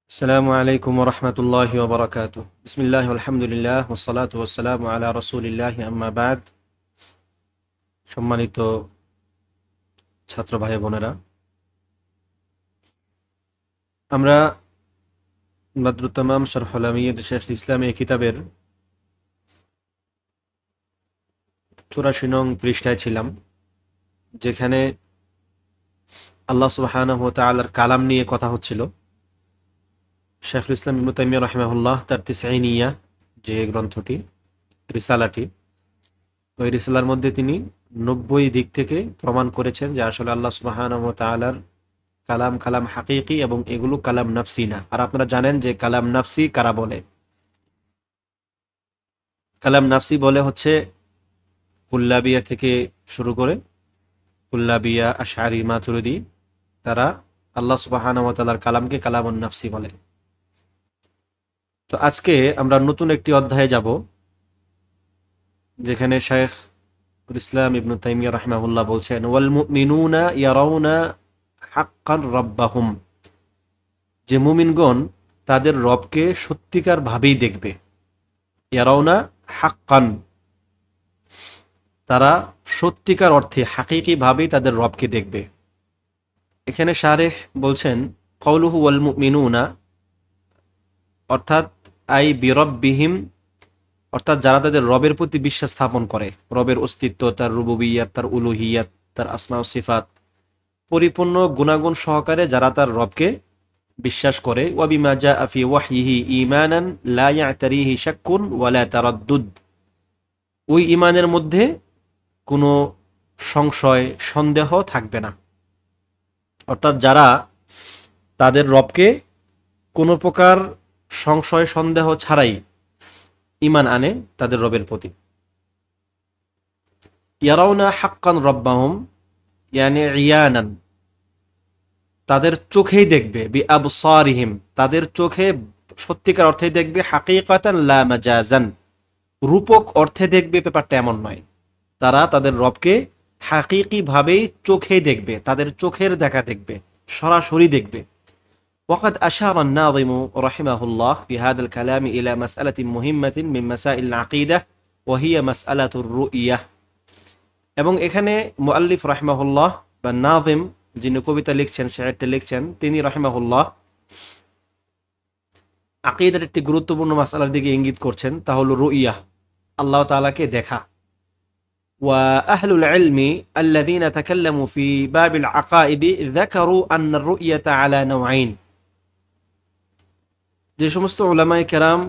আসসালামু আলাইকুম ওরহমতুল্লাহি ওবরাকাতুহ। বিসমিল্লাহ আলহামদুলিল্লাহ ওয়াসসালাতু ওয়াসসালামু আলা রাসূলিল্লাহি আম্মা বাদ। সম্মানিত ছাত্র ভাই বোনেরা, আমরা বদরুত তামাম শরহুল আমিয়্যিদ শেখুল ইসলাম এই কিতাবের 84 নং পৃষ্ঠায় ছিলাম, যেখানে আল্লাহ সুবহানাহু ওয়া তাআলার কালাম নিয়ে কথা হচ্ছিল। শেখুল ইসলাম ইবনে তাইমিয়া রাহিমাহুল্লাহ তার তিসঈনিয়া যে গ্রন্থটি, রিসালাটি, ওই রিসালার মধ্যে তিনি 90 দিক থেকে প্রমাণ করেছেন যে আসলে আল্লাহ সুবহানাহু ওয়া তাআলার কালাম কালাম হাকিকি এবং এগুলো কালাম নাফসি না। আর আপনারা জানেন যে কালাম নাফসি কারা বলে। কালাম নাফসি বলে হচ্ছে কুল্লাবিয়া থেকে শুরু করে কুল্লাবিয়া, আশআরি, মাতুরিদি, তারা আল্লাহ সুবহানাহু ওয়া তাআলার কালামকে কালামুন নাফসি বলে। তো আজকে আমরা নতুন একটি অধ্যায়ে যাব, যেখানে শায়খ ইসলাম ইবনে তাইমিয়া রাহিমাহুল্লাহ বলছেন, ওয়াল মুমিনুনা ইয়ারাউনা হাক্কান রাব্বাহুম, যে মুমিনগণ তাদের রবকে সত্যিকার ভাবেই দেখবে। ইয়ারাউনা হাক্কান, তারা সত্যিকার অর্থে হাকিকি ভাবেই তাদের রবকে দেখবে। এখানে শারেহ বলছেন কওলুহু ওয়াল মুমিনুনা, অর্থাৎ আই বিরব্বিহিম, অর্থাৎ যারা তাদের রবের প্রতি বিশ্বাস স্থাপন করে, রবের অস্তিত্ব, তার রুবুবিয়্যাত, তার উলুহিয়াত, তার আসমা ও সিফাত, পরিপূর্ণ গুণাগুণ সহকারে যারা তার রবকে বিশ্বাস করে। ওয়া বিমা জাআ ফি ওয়াহয়িহি ঈমানান লা ইয়াতারিহি শাক্কুন ওয়ালা তারাদ্দুদ, ওই ঈমানের মধ্যে কোনো সংশয় সন্দেহ থাকবে না। অর্থাৎ যারা তাদের রবকে কোনো প্রকার সংশয় সন্দেহ ছাড়াই ঈমান আনে তাদের রবের প্রতি। ইয়ারাউনা হাক্কান রাব্বাহুম ইয়ানি ইয়ানান, তাদের চোখেই দেখবে, বি আবসারিহিম, তাদের চোখে সত্যিকার অর্থে দেখবে, হাকিকাতান লা মাজাজান, রূপক অর্থে দেখবে, ব্যাপারটা এমন নয়। তারা তাদের রবকে হাকিকি ভাবেই চোখেই দেখবে, তাদের চোখের দেখা দেখবে, সরাসরি দেখবে। وقد أشار الناظم رحمه الله في هذا الكلام إلى مسألة مهمة من مسائل العقيدة وهي مسألة الرؤية। এবং এখানে মুআল্লিফ রাহিমাহুল্লাহ বা নাযিম, যিনি কবিতা লিখছেন, শায়েরটা লিখছেন, তিনি রাহিমাহুল্লাহ আকীদার একটি গুরুত্বপূর্ণ মাসআলার দিকে ইঙ্গিত করছেন, তা হলো রুইয়া, আল্লাহ তাআলাকে দেখা। ওয়া আহলুল ইলমি আল্লাযীনা তাকাল্লামু ফি বাবিল আকাইদ যাকারু আন্না আর-রু'য়াতা আলা নাওয়াইন, যে সমস্ত উলামায়ে কেরাম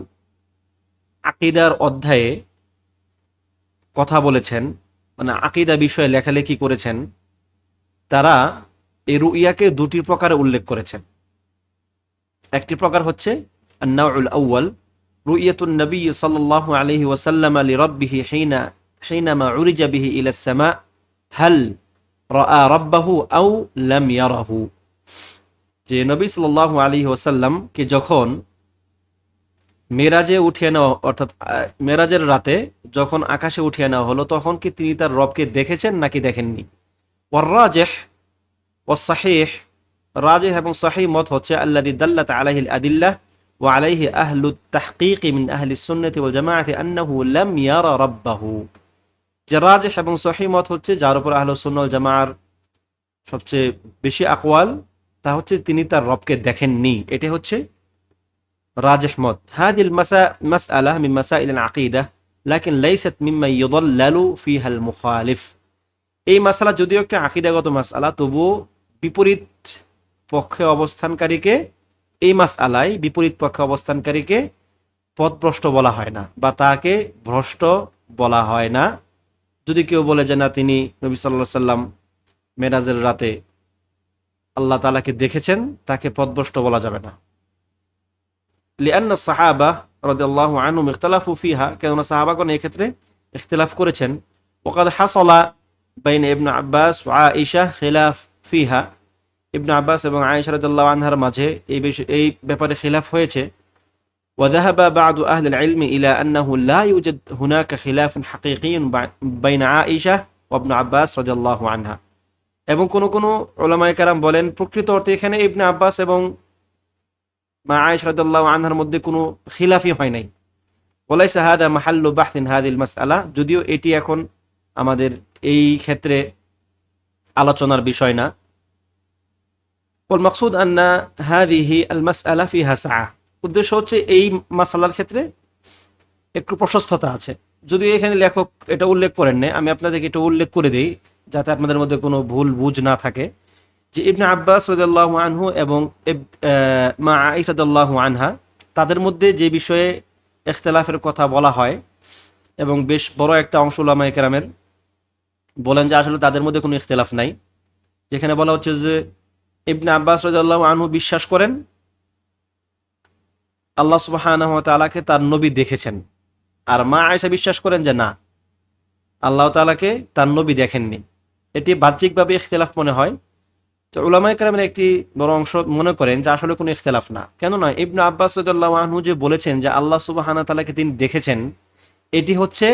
আকীদার অধ্যায়ে কথা বলেছেন, মানে আকীদা বিষয়ে লেখালেখি করেছেন, তারা এই রুইয়াকে দুটি প্রকারে উল্লেখ করেছেন। একটি প্রকার হচ্ছে আন-নাউউল আউয়াল, রুইয়াতুন নবী সাল্লাল্লাহু আলাইহি ওয়াসাল্লাম লিরাব্বিহি হিনামা উরিজা বিহি ইলাস সামা হাল রাআ রাব্বাহু আও লাম ইয়ারাহু, যে নবী সাল্লাল্লাহু আলাইহি ওয়াসাল্লামকে যখন মেরাজে উঠিয়ে নেওয়া, অর্থাৎ মেরাজের রাতে যখন আকাশে উঠিয়ে নেওয়া হলো, তখন কি তিনি তার রবকে দেখেছেন নাকি দেখেননি। ওয়ার রাজিহ ওয়াস সাহিহ, রাজিহ এবং সহিহ মত হচ্ছে আল্লাযী দাল্লাত আলাইহিল আদিল্লাহ ওয়া আলাইহি আহলুত তাহকীক মিন আহলিস সুন্নাতি ওয়াল জামাআতি আন্নাহু লাম ইয়ারা রাব্বাহু, যে রাজিহ এবং সহিহ মত হচ্ছে, যার উপর আহলুস সুন্নাহ ওয়াল জামাআর সবচেয়ে বেশি আকওয়াল, তা হচ্ছে তিনি তার রবকে দেখেননি। এটা হচ্ছে রাজিহ মত। হাদিল মাসআলা মিন মাসাইলিল আকীদা লাকিন লাইসাত মিম্মা ইউদাল্লালু ফিহাল মুখালিফ, এই মাসআলা যদিও একটা আকীদাগত মাসআলা, তবুও বিপরীত পক্ষে অবস্থানকারীকে, এই মাসআলায় বিপরীত পক্ষে অবস্থানকারীকে পথভ্রষ্ট বলা হয় না, বা তাকে ভ্রষ্ট বলা হয় না। যদি কেউ বলে যে না, তিনি নবী সাল্লাল্লাহু আলাইহি সাল্লাম মেরাজের রাতে আল্লাহ তাআলাকে দেখেছেন, তাকে পথভ্রষ্ট বলা যাবে না। লিআন্না সাহাবা রাদিয়াল্লাহু আনহুম ইখতালাফু ফিহা, কেননা সাহাবাগণ এই ক্ষেত্রে ইখতিলাফ করেছেন। ওয়াকাদ হাসালা বাইনা ইবনে আব্বাস ওয়া আয়েশা খিলাফ ফিহা, ইবনে আব্বাস এবং আয়েশা রাদিয়াল্লাহু আনহার মাঝে এই ব্যাপারে খিলাফ হয়েছে। ওয়া যাহাবা বা'দু আহলিল ইলমি ইলা আন্নাহু লা ইউজাদ হুনাকা খিলাফুন হাকীকিয়্যুন বাইনা আয়েশা ওয়া ইবনে আব্বাস রাদিয়াল্লাহু আনহা, এবং কোন কোন উলামায়ে কেরাম বলেন প্রকৃত অর্থে এখানে ইবনে আব্বাস এবং মা আয়েশা রাদিয়াল্লাহু আনহার মধ্যে কোনো খিলাফই হয় নাই। ওয়ালাইসা হাদা মাহাল্লু বাহথিন হাদিল মাসআলা, যদিও এটি এখন আমাদের এই ক্ষেত্রে আলোচনার বিষয় না। ওয়াল মাকসুদ আন্না হাদিহি আল মাসআলা ফিহা সাআ, উদ্দেশ্য হচ্ছে এই মাসালার ক্ষেত্রে একটু প্রশস্ততা আছে। যদিও এখানে লেখক এটা উল্লেখ করেন না, আমি আপনাদেরকে এটা উল্লেখ করে দিই যাতে আপনাদের মধ্যে কোনো ভুল বুঝ না থাকে, যে ইবনে আব্বাস রাদিয়াল্লাহু আনহু এবং মা আয়েশা রাদিয়াল্লাহু আনহা, তাদের মধ্যে যে বিষয়ে ইখতিলাফের কথা বলা হয় এবং বেশ বড় একটা অংশ উলামায়ে কেরামের বলেন যে আসলে তাদের মধ্যে কোনো ইখতিলাফ নাই। যেখানে বলা হচ্ছে যে ইবনে আব্বাস রাদিয়াল্লাহু আনহু বিশ্বাস করেন আল্লাহ সুবহানাহু ওয়া তাআলাকে তার নবী দেখেছেন, আর মা আয়েশা বিশ্বাস করেন যে না, আল্লাহ তাআলাকে তার নবী দেখেননি। এটি বাহ্যিকভাবে ইখতিলাফ মনে হয়, তো উলামায়ে কেরামের একটি বড় অংশ মনে করেন যে আসলে কোনো ইখতিলাফ না। কেননা ইবনে আব্বাস রাদিয়াল্লাহু আনহু যে বলেছেন যে আল্লাহ সুবহানাহু ওয়া তাআলাকে তিনি দেখেছেন, এটি হচ্ছে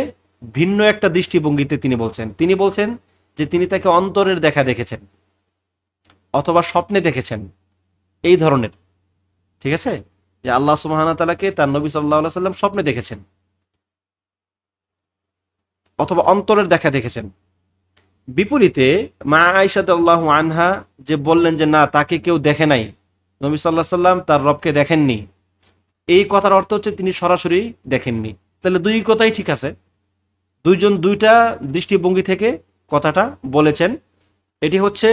ভিন্ন একটা দৃষ্টিভঙ্গিতে তিনি বলছেন। তিনি বলছেন যে তিনি তাকে অন্তরের দেখা দেখেছেন অথবা স্বপ্নে দেখেছেন, এই ধরনের। ঠিক আছে, যে আল্লাহ সুবহানাহু ওয়া তাআলাকে তার নবী সাল্লাল্লাহু আলাইহি সাল্লাম স্বপ্নে দেখেছেন অথবা অন্তরের দেখা দেখেছেন। বিপরীতে মা আয়েশা রাদিয়াল্লাহু আনহা যে বললেন যে না, তাকে কেউ দেখে নাই, নবী সাল্লাল্লাহু আলাইহি সাল্লাম তার রবকে দেখেননি, এই কথার অর্থ হচ্ছে তিনি সরাসরি দেখেননি। তাহলে দুই কথাই ঠিক আছে, দুইজন দুইটা দৃষ্টিভঙ্গি থেকে কথাটা বলেছেন। এটি হচ্ছে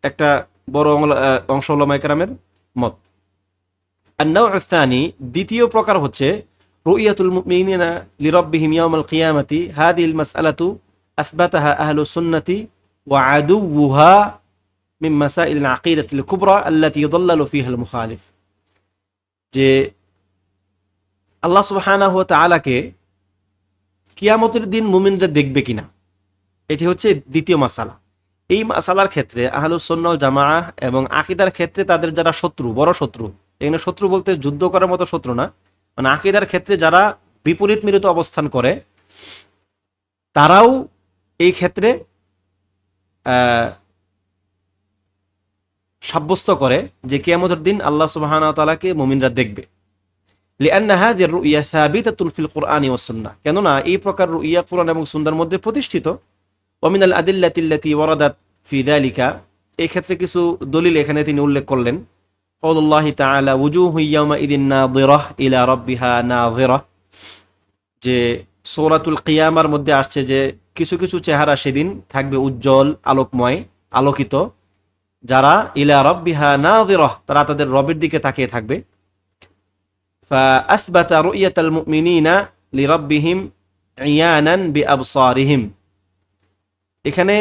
একটা বড় অংশ উলামায়ে কেরামের মত। আন-নাউ' আস-সানি, দ্বিতীয় প্রকার হচ্ছে রুইয়াতুল মুমিনিনা লিরাব্বিহিম ইয়াউমাল কিয়ামাতি, হাদিহিল মাসআলাতু আসবাতাহা আহলুস সুন্নাতি ওয়া আদুউহা মিন মাসাইলিল আকিদাতিল কুবরা আল্লাতী ইয়াদাল্লালু ফিহাল মুখালিফ। যে আল্লাহ সুবহানাহু ওয়া তাআলাকে কিয়ামতের দিন মুমিনরা দেখবে কিনা, এটি হচ্ছে দ্বিতীয় মাসালা। এই মাসালার ক্ষেত্রে আহলুস সুন্নাহ ওয়াল জামাআহ এবং আকীদার ক্ষেত্রে তাদের যারা শত্রু, বড় শত্রু, এখানে শত্রু বলতে যুদ্ধ করার মতো শত্রু না, মানে আকীদার ক্ষেত্রে যারা বিপরীত মিলিত অবস্থান করে, তারাও এই ক্ষেত্রে সাব্যস্ত করে যে কিয়ামতের দিন আল্লাহ সুবহানাহু ওয়া তাআলাকে মুমিনরা দেখবে। লিআন্না হাযিহির রুইয়া সাবিতাতুন ফিল কুরআনি ওয়াস সুন্নাহ, কেননা এই প্রকার রুইয়া কুরআন এবং সুন্নাহর মধ্যে প্রতিষ্ঠিত। ওয়া মিনাল আদিল্লাতিল্লাতী ওয়ারাদাত ফি যালিকা, এই ক্ষেত্রে কিছু দলিল এখানে তিনি উল্লেখ করলেন। কাউলুল্লাহি তাআলা ওয়াজুহু ইয়াওমা ইদিন নাযিরাহ ইলা রাব্বিহা নাযিরাহ, যে সূরাতুল কিয়ামার মধ্যে আসছে যে কিছু কিছু চেহারা সেদিন থাকবে উজ্জ্বল, আলোকময়, আলোকিত, যারা ইলা রাব্বিহা নাযিরাহ, তারা তাদের রবের দিকে তাকিয়ে থাকবে। ফাআসবাতা রুইয়াতাল মুমিনিনা লিরাব্বিহিম ইয়ানান বিআবসারিহিম, এখানে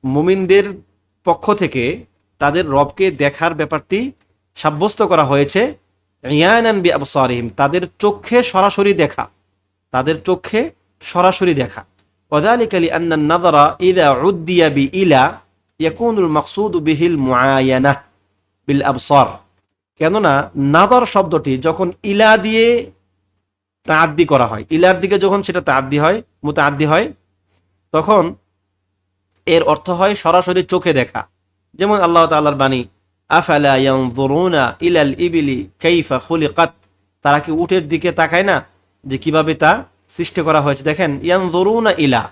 মুমিনদের পক্ষ থেকে তাদের রবকে দেখার ব্যাপারটি সাব্যস্ত করা হয়েছে ইয়ানান বিআবসারিহিম, তাদের চোখে সরাসরি দেখা, তাদের চোখে সরাসরি দেখা। ওয়াযালিকা লিআন্না আন-নাযরা ইযা উদ্দিয়া বিইলা ইয়াকুনুল মাকসুদু বিহিল মুআয়ানাহ বিল আবসার, কেননা নাযর শব্দটি যখন ইলা দিয়ে তাআদ্দি করা হয়, ইলার দিকে যখন সেটা তাআদ্দি হয়, মুতাআদ্দি হয়, তখন এর অর্থ হয় সরাসরি চোখে দেখা। যেমন আল্লাহ তাআলার বাণী, আফালা ইয়ানজুরুনা ইলাল ইবিলি কাইফা খুলিকাত, তারা কি উটের দিকে তাকায় না যে কিভাবে তা সৃষ্টি করা হয়েছে। দেখেন, ইয়ানজুরুনা ইলা,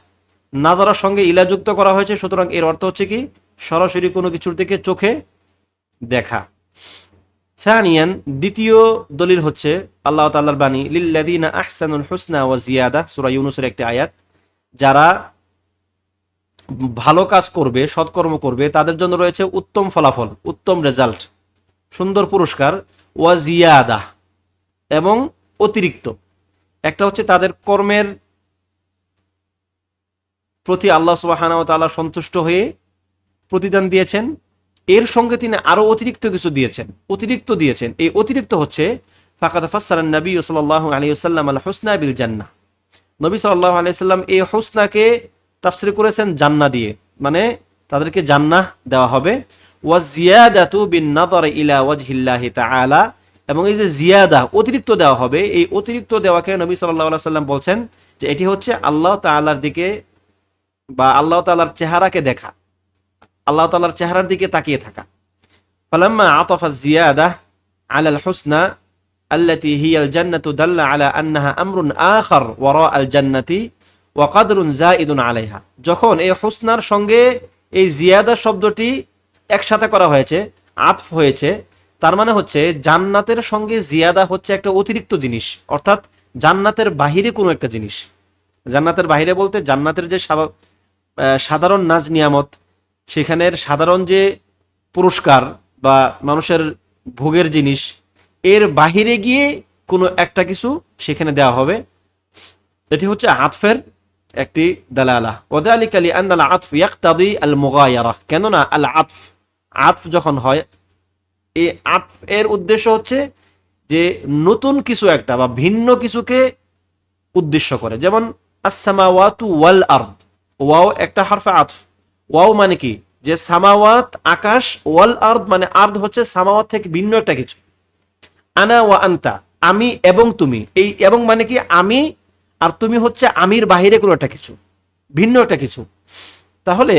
নাযরার সঙ্গে ইলা যুক্ত করা হয়েছে, সুতরাং এর অর্থ হচ্ছে কি সরাসরি কোনো কিছুর দিকে চোখে দেখা। সানিয়ান, দ্বিতীয় দলিল হচ্ছে আল্লাহ তাআলার বাণী, লিল্লাযিনা আহসানুল হুসনা ওয়া জিয়াদা, সূরা ইউনূসের একটি আয়াত, যারা ভালো কাজ করবে, সৎকর্ম করবে, তাদের জন্য রয়েছে উত্তম ফলাফল, উত্তম রেজাল্ট, সুন্দর পুরস্কার, ওয়া জিয়াদা, এবং অতিরিক্ত। একটা হচ্ছে তাদের কর্মের প্রতি আল্লাহ সুবহানাহু ওয়া তাআলা সন্তুষ্ট হয়ে প্রতিদান দিয়েছেন, এর সঙ্গে তিনি আরো অতিরিক্ত কিছু দিয়েছেন, অতিরিক্ত দিয়েছেন। এই অতিরিক্ত হচ্ছে ফাকাদ ফাসসারান নবী সাল্লাল্লাহু আলাইহি ওয়াসাল্লাম আল হুসনা বিল জান্নাহ, নবী সাল্লাল্লাহু আলাইহি ওয়াসাল্লাম এই হুসনাকে তাফসীর করেছেন জান্নাহ দিয়ে, মানে তাদেরকে জান্নাহ দেওয়া হবে। ওয়া জিয়াদাতু বিন নাযারি ইলা ওয়াজহিল্লাহি তাআলা, এবং এই যে জিয়াদা অতিরিক্ত দেওয়া হবে, এই অতিরিক্ত দেওয়াকে নবী সাল্লাল্লাহু আলাইহি ওয়াসাল্লাম বলছেন যে এটি হচ্ছে আল্লাহ তাআলার দিকে বা আল্লাহ তাআলার চেহারাকে দেখা, আল্লাহ তাআলার চেহারার দিকে তাকিয়ে থাকা। ফালাম্মা আতাফা জিয়াদা আলাল হুসনা আল্লাতী হিয়াল জান্নাতু দাল্লা আলা আন্নাহা আমরুন আখার ওয়ারা আল জান্নাতি ওয়া কাদরুন যায়িদুন আলাইহা। যখন এই হুসনার সঙ্গে এই জিয়াদা শব্দটি একসাথে করা হয়েছে, আতফ হয়েছে, তার মানে হচ্ছে জান্নাতের সঙ্গে জিয়াদা হচ্ছে একটা অতিরিক্ত জিনিস, অর্থাৎ জান্নাতের বাহিরে কোনো একটা জিনিস। জান্নাতের বাহিরে বলতে জান্নাতের যে সাধারণ নাজ নিয়ামত, সেখানের সাধারণ যে পুরস্কার বা মানুষের ভোগের জিনিস, এর বাহিরে গিয়ে কোনো একটা কিছু সেখানে দেওয়া হবে। এটি হচ্ছে আতফের একটি দালালা। ওয়াযালিকা লিআন্নাল আতফ ইয়াকতাদি আল মুগায়ারা, কেননা আল আতফ, আতফ যখন হয়, এই আতফ এর উদ্দেশ্য হচ্ছে যে নতুন কিছু একটা বা ভিন্ন কিছুকে উদ্দেশ্য করে। যেমন আস-সামাওয়াতু ওয়াল আরদ, ওয়াও একটা হারফে আতফ। ওয়াও মানে কি, যে সামাওয়াত আকাশ, ওয়াল আরদ মানে আরদ হচ্ছে সামাওয়াত থেকে ভিন্ন একটা কিছু। আনা ওয়া আনতা, আমি এবং তুমি, এই এবং মানে কি আমি আর তুমি হচ্ছে আমির বাহিরে কোনো একটা কিছু, ভিন্ন একটা কিছু। তাহলে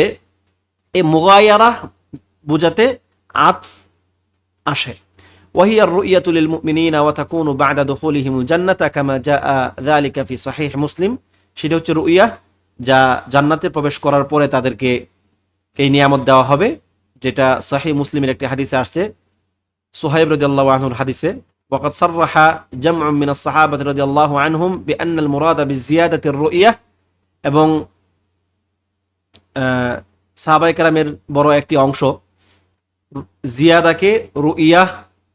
এই মুগায়ারা বোঝাতে আতফ আসে। وهي الرؤية للمؤمنين وتكون بعد دخولهم الجنة كما جاء ذلك في صحيح مسلم। সেটা হচ্ছে রুইয়া, যা জান্নাতে প্রবেশ করার পরে তাদেরকে এই নিয়ামত দেওয়া হবে, যেটা সহিহ মুসলিমের একটি হাদিসে আসছে, সুহাইব রাদিয়াল্লাহু আনহুর হাদিসে। وقد صرح جمع من الصحابة رضي الله عنهم بأن المراد بالزيادة الرؤية। এবং সাহাবায়ে কেরামের বড় একটি অংশ জিয়াদাকে রুইয়া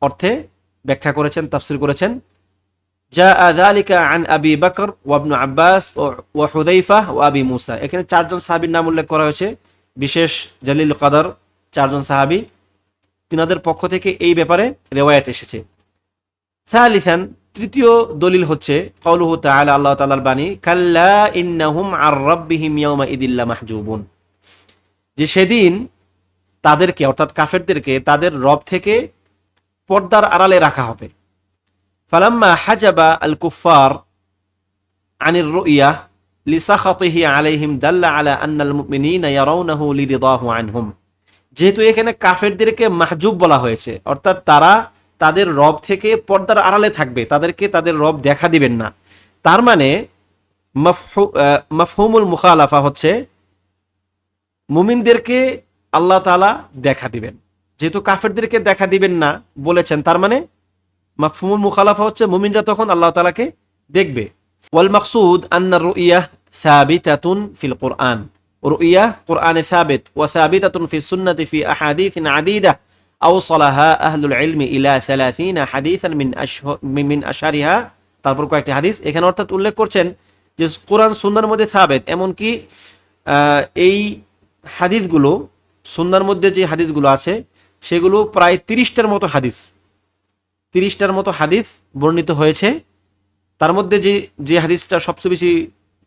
অর্থে ব্যাখ্যা করেছেন, তাফসির করেছেন। জাআ যালিকা আন আবি বকর ওয়া ইবনে আব্বাস ওয়া হুযায়ফা ওয়া আবি মুসা। এখানে চারজন সাহাবীর নাম উল্লেখ করা হয়েছে, বিশেষ জলিল কদর চারজন সাহাবী, তিনাদের পক্ষ থেকে এই ব্যাপারে রিওয়ায়াত এসেছে। সালিসান, তৃতীয় দলিল হচ্ছে কাউলুহু তাআলা, আল্লাহ তাআলার বাণী, কাল্লা ইন্নাহুম আর রাব্বিহিম ইয়াওমা ইদিল লামাহজুবুন, যে সেদিন তাদেরকে অর্থাৎ কাফেরদেরকে তাদের রব থেকে পর্দার আড়ালে রাখা হবে। ফালাম্মা হাজাবা আল কুফার আনির রুইয়া লিসাখাতিহি আলাইহিম দাল্লা আলা আন্নাল মুমিনিনা ইয়ারাউনাহু লিরিদাহু আনহুম। যেহেতু এখানে কাফেরদেরকে মাহজুব বলা হয়েছে, অর্থাৎ তারা তাদের রব থেকে পর্দার আড়ালে থাকবে, তাদেরকে তাদের রব দেখা দিবেন না, তার মানে মাফহুমুল মুখালাফা হচ্ছে মুমিনদেরকে আল্লাহ তাআলা দেখা দিবেন। যেহেতু কাফেরদেরকে দেখা দিবেন না বলেছেন, তার মানে মাফহুমুল মুখালাফা হচ্ছে মুমিনরা তখন আল্লাহ তাআলাকে দেখবে। ওয়াল মাকসুদ আন্না রুইয়া সাবিতাতুন ফিল কুরআন, রুইয়া কুরআনে সাবিত ওয়া সাবিতাতুন ফিস সুন্নতি ফি আহাদিসিন আদিদা আওসালাহা আহলুল ইলমি ইলা 30 হাদিসান মিন আশারিহা। তারপর কয়েকটি হাদিস এখানে অর্থাৎ উল্লেখ করছেন যে কোরআন সুন্নাহর মধ্যে সাবিত, এমনকি এই হাদিসগুলো সুন্নাহর মধ্যে যে হাদিসগুলো আছে সেগুলো প্রায় 30টার মতো হাদিস, 30টার মতো হাদিস বর্ণিত হয়েছে। তার মধ্যে যে হাদিসটা সবচেয়ে বেশি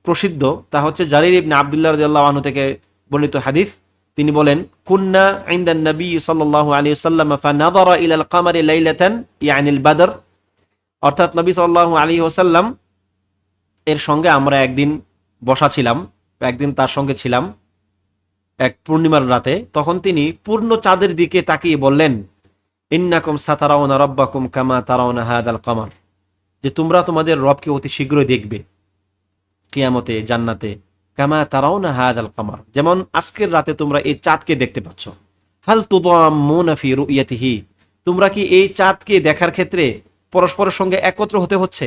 প্রসিদ্ধ তা হচ্ছে জারির ইবনে আব্দুল্লাহ রাদিয়াল্লাহু আনহু থেকে বর্ণিত হাদিস। তিনি বলেন, কুন্না ইনদান নবী সাল্লাল্লাহু আলাইহি ওয়াসাল্লাম ফানাযারা ইলাল কামারি লাইলাতান ইয়ানিল বাদর, অর্থাৎ নবী সাল্লাল্লাহু আলাইহি ওয়াসাল্লাম এর সঙ্গে আমরা একদিন বসা ছিলাম, একদিন তার সঙ্গে ছিলাম এক পূর্ণিমার রাতে। তখন তিনি পূর্ণ চাঁদের দিকে তাকিয়ে বললেন, ইন্নাকুম সাতারাউনা রাব্বাকুম কামা তারাউনা হাযাল কামার, যে তোমরা তোমাদের রবকে অতি শীঘ্রই দেখবে কিয়ামতে জান্নাতে, কামা তারাউনা হাযাল কামার, যেমন আজকের রাতে তোমরা এই চাঁদকে দেখতে পাচ্ছ। হাল তুদাম্মুনা ফি রুইয়াতিহি, তোমরা কি এই চাঁদকে দেখার ক্ষেত্রে পরস্পরের সঙ্গে একত্র হতে হচ্ছে?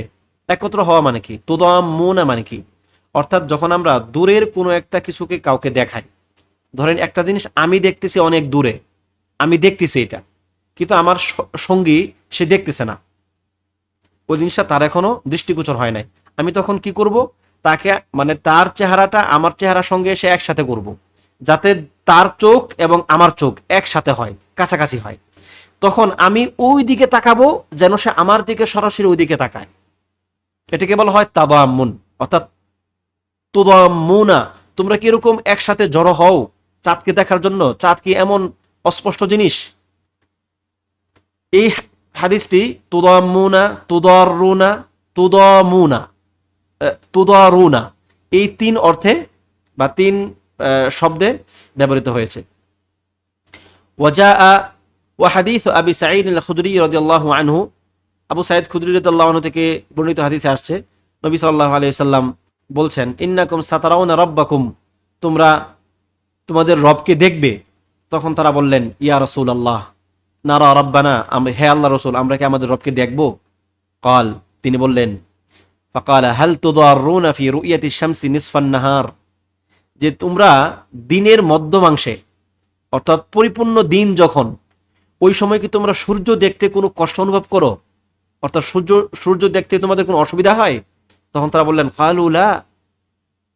একত্র হওয়া মানে কি, তুদাম্মুনা মানে কি, অর্থাৎ যখন আমরা দূরের কোনো একটা কিছুকে কাউকে দেখাই, ধরেন একটা জিনিস আমি দেখতেছি অনেক দূরে, আমি দেখতেছি এটা, কিন্তু আমার সঙ্গী সে দেখতেছে না, ওই জিনিসটা তার এখনো দৃষ্টিগোচর হয় নাই। আমি তখন কি করব, তাকে মানে তার চেহারাটা আমার চেহারার সঙ্গে এসে একসাথে করব, যাতে তার চোখ এবং আমার চোখ একসাথে হয়, কাছাকাছি হয়। তখন আমি ওই দিকে তাকাবো যেন সে আমার দিকে সরাসরি ওই দিকে তাকায়। এটাকে বলা হয় তাদাম্মুন, অর্থাৎ তুদাম্মুনা, তোমরা কি এরকম একসাথে জড়ো হও চাঁদকে দেখার জন্য? চাঁদ কি এমন অস্পষ্ট জিনিস? এই হাদিসটি তুদাম্মুনা, তুদাররুনা, তুদামুনা, তুদারুনা, এই তিন অর্থে বা তিন শব্দে ব্যবহৃত হয়েছে। ওয়াজাআ ওয়া হাদিস আবি সাঈদ আল খুদরি রাদিয়াল্লাহু আনহু, আবু সাঈদ খুদরি রাদিয়াল্লাহু আনহু থেকে বর্ণিত হাদিসে আসছে, নবী সাল্লাল্লাহু আলাইহি সাল্লাম বলছেন, ইন্নাকুম সাতারাউনা রাব্বাকুম, তোমরা তোমাদের রবকে দেখবে। তখন তারা বললেন, ইয়া রাসূলুল্লাহ নারা রাব্বানা, হে আল্লাহ রাসূল, আমরা কি আমাদের রবকে দেখব? ক্বাল, তিনি বললেন, ফাকালা হাল তুদাররুনা ফি রু'য়াতি শামসি নিসফান নাহার, যে তোমরা দিনের মধ্যমাংশে, অর্থাৎ পরিপূর্ণ দিন যখন, ওই সময় কি তোমরা সূর্য দেখতে কোনো কষ্ট অনুভব করো? অর্থাৎ সূর্য দেখতে তোমাদের কোনো অসুবিধা হয়? তখন তারা বললেন, ক্বালু লা,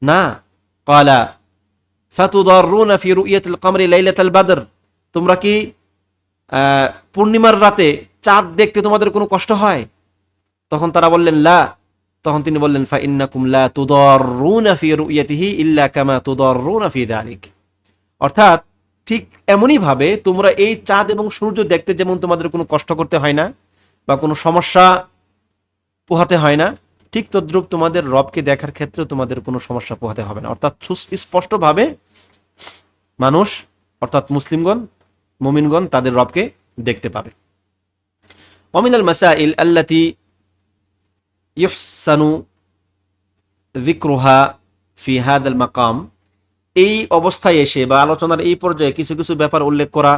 না। ক্বালা ফাতুদাররুনা ফি রু'য়াতিল কমরি লাইলাতাল বদর, তোমরা কি পূর্ণিমার রাতে চাঁদ দেখতে তোমাদের কোনো কষ্ট হয়? তখন তারা বললেন লা। তখন তিনি বললেন, ফা ইন্নাকুম লা তুদাররুনা ফি রু'য়াতিহি ইল্লা কামা তুদাররুনা ফি যালিক, অর্থাৎ ঠিক এমনই ভাবে তোমরা এই চাঁদ এবং সূর্য দেখতে যেমন তোমাদের কোনো কষ্ট করতে হয় না বা কোনো সমস্যা পোহাতে হয় না, ঠিক তদ্রূপ তোমাদের রবকে দেখার ক্ষেত্রে তোমাদের কোনো সমস্যা পোহাতে হবে না। অর্থাৎ স্পষ্টভাবে মানুষ, অর্থাৎ মুসলিমগণ, মুমিনগণ তাদের রবকে দেখতে পাবে। ওয়ামিনাল মাসাইল আল্লাতি ইহসানু যিকরুহা ফি হাদাল মাকাম, এই অবস্থায় এসে বা আলোচনার এই পর্যায়ে কিছু কিছু ব্যাপার উল্লেখ করা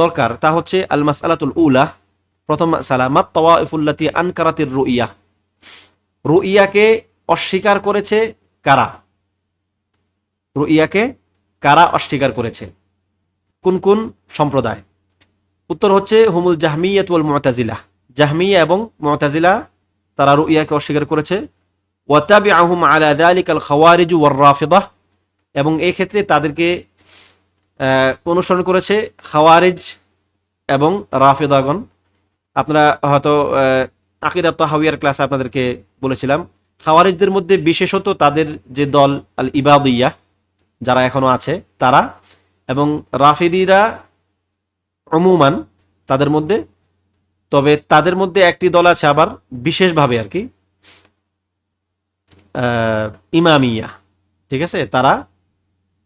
দরকার। তা হচ্ছে আল মাসআলাতুল উলা, প্রথম মাসআলা, মাত তাওয়াইফুল্লাতি আনকারাতির রুইয়া, রুইয়াকে অস্বীকার করেছে কারা? রুইয়াকে কারা অস্বীকার করেছে? কোন কোন সম্প্রদায়? উত্তর হচ্ছে হুমুল জাহমিয়াত ওয়াল মুতাজিলা, জাহমিয়া এবং মুতাজিলা তারা রুইয়াকে অস্বীকার করেছে। ওয়া তাবিআহুম আলা যালিকাল খাওয়ারিজ ওয়ার রাফিদাহ, এবং এই ক্ষেত্রে তাদেরকে অনুসরণ করেছে খাওয়ারিজ এবং রাফিদাগণ। আপনারা হয়তো আকিদা তাহাউইয়ার ক্লাসে আপনাদেরকে বলেছিলাম, খাওয়ারিজদের মধ্যে বিশেষত তাদের যে দল আল ইবাদিয়া যারা এখনো আছে তারা, এবং রাফিদিরা উমুমান তাদের মধ্যে, তবে তাদের মধ্যে একটি দল আছে আবার বিশেষভাবে আর কি ইমামিয়া, ঠিক আছে, তারা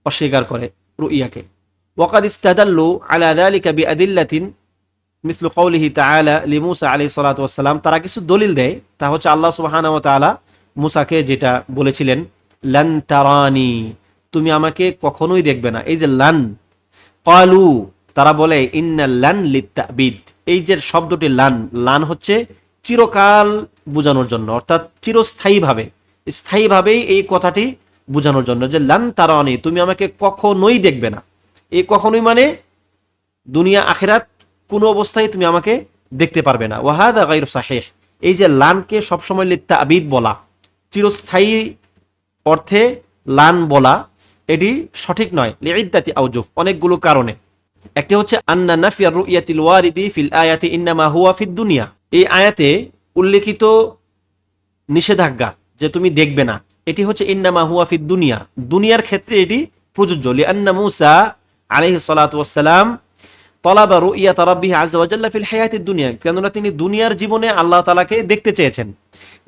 অস্বীকার করে রুইয়াকে। ওয়াকাদ ইস্তাদাল্লু আলা যালিকা বিআদিল্লাতিন মিসলু কওলিহি তাআলা লিমূসা আলাইহিস সালাতু ওয়াস সালাম, তারা কিছু দলিল দেয়, তা হচ্ছে আল্লাহ সুবহানাহু ওয়া তাআলা মুসাকে যেটা বলেছিলেন, লান তারানি, তুমি আমাকে কখনোই দেখবে না। এই যে লান, ক্বালু, তারা বলে ইন্না লান লিত্তাবিদ, এই যে শব্দটি লান, লান হচ্ছে চিরকাল বোঝানোর জন্য, অর্থাৎ চিরস্থায়ীভাবে, স্থায়ীভাবেই এই কথাটি বোঝানোর জন্য, যে লান তারানি, তুমি আমাকে কখনোই দেখবে না। এই কখনোই মানে দুনিয়া আখিরাত কোনো অবস্থায় তুমি আমাকে দেখতে পারবে না। ওয়াহাদা গায়রু সাহিহ, এই যে লানকে সবসময় লিত্তাবিদ বলা, চিরস্থায়ী অর্থে লান বলা, এটি সঠিক নয়। লিইদ্দাতি আওজুহ, অনেকগুলো কারণে। একটি হচ্ছে আন্না নাফিয়া রুইয়াতিল ওয়ারিদি ফিল আয়াতি ইন্নামা হুয়া ফিদ দুনিয়া, এই আয়াতে উল্লেখিত নিষেধাজ্ঞা যে তুমি দেখবে না, এটি হচ্ছে ইন্নামা হুয়া ফিদ দুনিয়া, দুনিয়ার ক্ষেত্রে এটি প্রযোজ্য। লিআন্না মূসা আলাইহিস সালাতু ওয়াস সালাম তালাবা রুইয়াত রাব্বিহি আযজা ওয়া জাল্লা ফিল হায়াতিদ দুনিয়া, কেননা তিনি দুনিয়ার জীবনে আল্লাহ তাআলাকে দেখতে চেয়েছেন।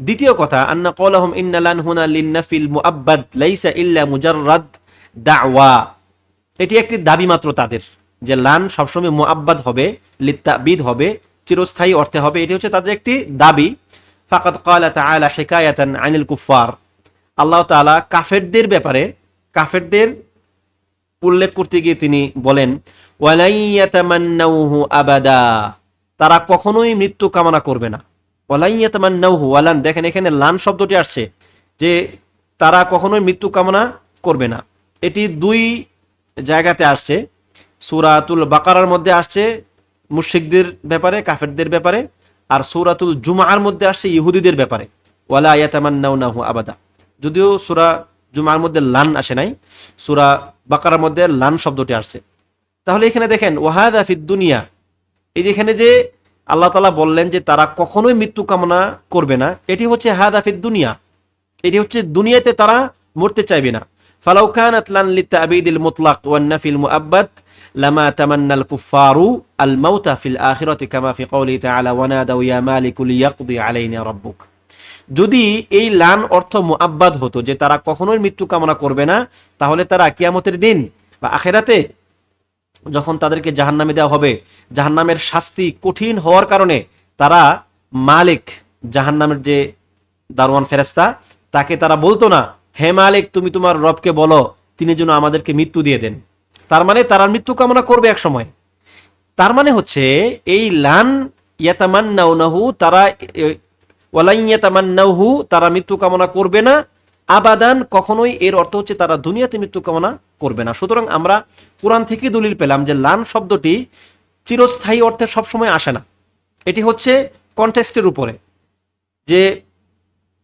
দ্বিতীয় কথা, আন্না ক্বালাহুম ইন্না লান হুনা লিন্নাফিল মুআব্বাদ লাইসা ইল্লা মুজাররাদ দাওয়া, এটি একটি দাবি মাত্র তাদের, যে লান সবসময় মুআব্বাদ হবে, লিত্তাবিদ হবে, চিরস্থায়ী অর্থে হবে, এটি হচ্ছে তাদের একটি দাবি। ফাকাদ ক্বালা তাআলা হিকায়াতান আনিল কুফার, আল্লাহ তাআলা কাফেরদের ব্যাপারে, কাফেরদের উল্লেখ করতে গিয়ে তিনি বলেন, ওয়ালাই ইয়াতামান্নাউহু আবাদা, তারা কখনোই মৃত্যু কামনা করবে না। ওয়ালাই ইয়াতামান্নাউহু, ওয়ালান, দেখেন এখানে লান শব্দটি আসছে, যে তারা কখনোই মৃত্যু কামনা করবে না। এটি দুই জায়গাতে আসছে, সূরাতুল বাকারার মধ্যে আসছে মুশরিকদের ব্যাপারে, কাফেরদের ব্যাপারে, আর সূরাতুল জুমার মধ্যে আসছে ইহুদিদের ব্যাপারে, ওয়ালা ইয়াতামান্নাউনাহু আবাদা। যদিও সূরা জুমার মধ্যে লান আসে নাই, সূরা বাকারার মধ্যে লান শব্দটি আসছে। তাহলে এখানে দেখেন ওয়াহাদা ফিদ দুনিয়া, এই যে এখানে যে আল্লাহ তাআলা বললেন যে তারা কখনোই মৃত্যু কামনা করবে না, এটি হচ্ছে হাদা ফিদ দুনিয়া, এটি হচ্ছে দুনিয়াতে তারা মরতে চাইবে না। ফালাউ কানাত লান লিতাবিদিল মুতলাক ওয়ান নাফিল মুআব্বাদ লামা তামান্নাল কুফারু আল মাউতা ফিল আখিরাতি কামা ফি কওলিহি তাআলা ওয়া নাদাউ ইয়া মালিকু লিয়াকদি আলাইনা রাব্বুক। যদি এই লান অর্থ মুআব্বাদ হতো, যে তারা কখনোই মৃত্যু কামনা করবে না, তাহলে তারা কিয়ামতের দিন বা আখিরাতে যখন তাদেরকে জাহান্নামে দেওয়া হবে, জাহান্নামের শাস্তি কঠিন হওয়ার কারণে তারা মালিক, জাহান্নামের যে দারোয়ান ফেরেশতা, তাকে তারা বলতো না, হে মালিক তুমি তোমার রবকে বলো তিনি যেন আমাদেরকে মৃত্যু দিয়ে দেন। তার মানে তারা মৃত্যু কামনা করবে এক সময়। তার মানে হচ্ছে এই লান ইয়াতামান্নাউনাহু, তারা ওয়ালাই ইয়াতামান্নাহু, তারা মৃত্যু কামনা করবে না আবাদান, কখনোই। এর অর্থ হচ্ছে তারা দুনিয়াতে মৃত্যু কামনা করবে না। সুতরাং আমরা কোরআন থেকে দলিল পেলাম যে লান শব্দটি চিরস্থায়ী অর্থে সবসময় আসে না। এটি হচ্ছে কনটেক্সটের উপরে, যে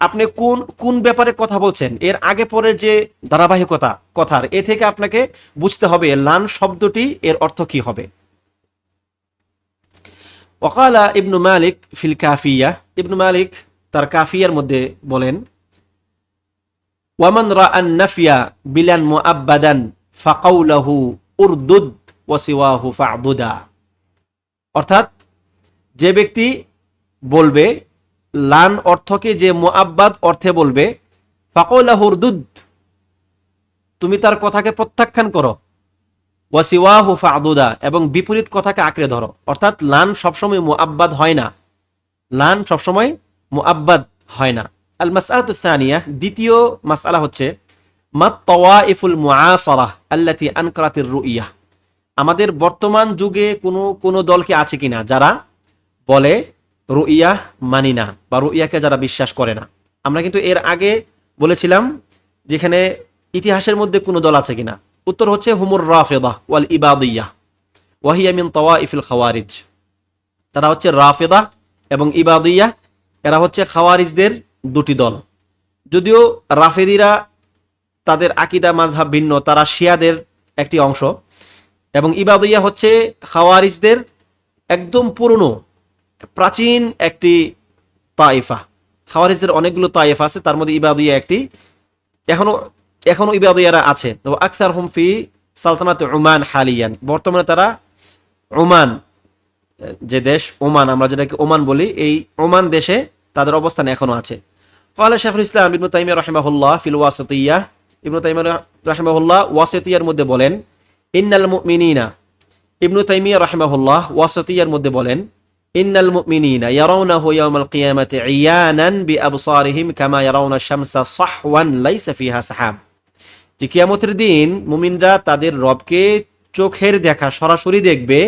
আপনি কোন কোন ব্যাপারে কথা বলছেন, এর আগে পরে যে ধারাবাহিকতা কথার, এ থেকে আপনাকে বুঝতে হবে লান শব্দটি এর অর্থ কি হবে। ওয়াকালা ইবনু মালিক ফিল কাফিয়া, ইবনু মালিক তার কাফিয়ার মধ্যে বলেন, ওয়ামান রাআন নাফিয়া বিলান মুআব্বাদান ফাকাউলাহু উরদুদ ওয়া সিওয়াহু ফা'দুদা। অর্থাৎ যে ব্যক্তি বলবে লান অর্থকে যে মুআব্বাদ অর্থে বলবে, ফাকাউলাহু উরদুদ, তুমি তার কথাকে প্রত্যাখ্যান করো, ওয়া সিওয়াহু ফা'দুদা, এবং বিপরীত কথাকে আঁকড়ে ধরো। অর্থাৎ লান সবসময় মুআব্বাদ হয় না, লান সবসময় মুআব্বাদ হয় না। আল মাসআলাতু সানিয়া, দ্বিতীয় মাসআলা হচ্ছে মাত তাওয়াইফুল মুআসারাহ আল্লাতী আনকারাতির রুইয়া। আমাদের বর্তমান যুগে কোন দল কি আছে কিনা যারা বলে রুইয়া মানি না, বা রুইয়াকে যারা বিশ্বাস করে না। আমরা কিন্তু এর আগে বলেছিলাম যেখানে ইতিহাসের মধ্যে কোন দল আছে কিনা, উত্তর হচ্ছে হুমুর রাফিদা ওয়াল ইবাদিয়্যাহ ওয়া হিয়া মিন তাওয়াইফিল খাওয়ারিজ। তারা হচ্ছে রাফিদা এবং ইবাদিয়্যাহ, এরা হচ্ছে খাওয়ারিজদের দুটি দল। যদিও রাফেদিরা তাদের আকীদা মাযহাব ভিন্ন, তারা শিয়াদের একটি অংশ, এবং ইবাদিয়্যাহ হচ্ছে খাওয়ারিজদের একদম পুরনো প্রাচীন একটি তাইফা। খাওয়ারিজদের অনেকগুলো তাইফা আছে, তার মধ্যে ইবাদিয়্যাহ একটি। এখনো ইবাদিয়্যাহরা আছে। তো আকসার হুম ফি সালতানাত ওমান হালিয়ান, বর্তমানে তারা ওমান, যে দেশ ওমান, আমরা যেটাকে ওমান বলি, এই ওমান দেশে তাদের অবস্থান এখনো আছে। ক্বালা শাইখুল ইসলাম ইবনু তাইমিয়া রাহিমাহুল্লাহ ফিল ওয়াসিতিয়্যাহ, ইবনু তাইমিয়া রাহিমাহুল্লাহ ওয়াসিতিয়্যার মধ্যে বলেন, ইন্নাল মুমিনিনা, ইবনু তাইমিয়া রাহিমাহুল্লাহ ওয়াসিতিয়্যার মধ্যে বলেন, ইন্নাল মুমিনিনা ইয়ারাউনাহু ইয়াওমাল কিয়ামাতি ইয়ানান বিআবসারিহিম কামা ইয়ারাউনা শামসা সাহওয়ান লাইসা ফিহা সাহাব। যে কিয়ামতের দিন মুমিনরা তাদের রবকে চোখের দেখা সরাসরি দেখবে,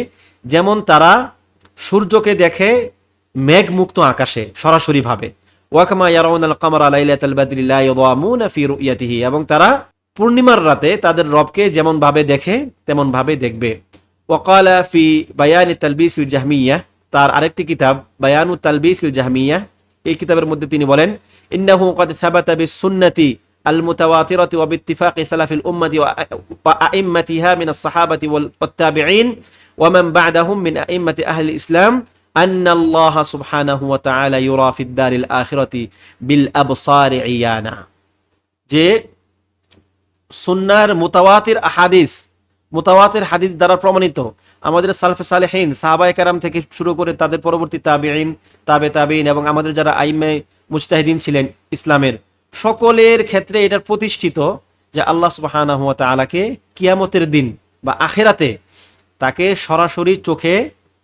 যেমন তারা সূর্যকে দেখে মেঘমুক্ত আকাশে সরাসরি ভাবে। ওয়া কামা ইয়ারাউনাল কামারা লাইলাতাল বাদরি লা ইয়াদামুনা ফি রুয়াতিহি, এবং তারা পূর্ণিমার রাতে তাদের রবকে যেমন ভাবে দেখে তেমন ভাবে দেখবে। ওয়াকালা ফি বায়ানি তালবিসিল জাহমিয়্যাহ, তার আরেকটি কিতাব বায়ানু তালবিসিল জাহমিয়্যাহ, এই কিতাবের মধ্যে তিনি বলেন, ইন্নাহু কাদ সাবাতা বিস সুন্নতি আল মুতাওয়াতিরাতি ওয়া বিত্তিফাকি সালাফিল উম্মতি ওয়া আইম্মাতিহা মিনাস সাহাবাতি ওয়াল তাবিঈন ওয়া মান বা'দাহুম মিন আইম্মাতি আহলিল ইসলাম আন্নাল্লাহ সুবহানাহু ওয়া তাআলা ইউরা ফিদ দারিল আখিরাতি বিল আবসারি ইয়ানা। যে সুন্নাহর মুতাওয়াতির হাদিস দ্বারা প্রমাণিত, আমাদের সালফে সালেহিন সাহাবায়ে কেরাম থেকে শুরু করে তাদের পরবর্তী তাবিঈন, তাবিঈন, এবং আমাদের যারা আইম্মায়ে মুজতাহিদিন ছিলেন ইসলামের, সকলের ক্ষেত্রে এটা প্রতিষ্ঠিত যে আল্লাহ সুবহানাহু ওয়া তাআলাকে কিয়ামতের দিন বা আখিরাতে তাকে সরাসরি চোখে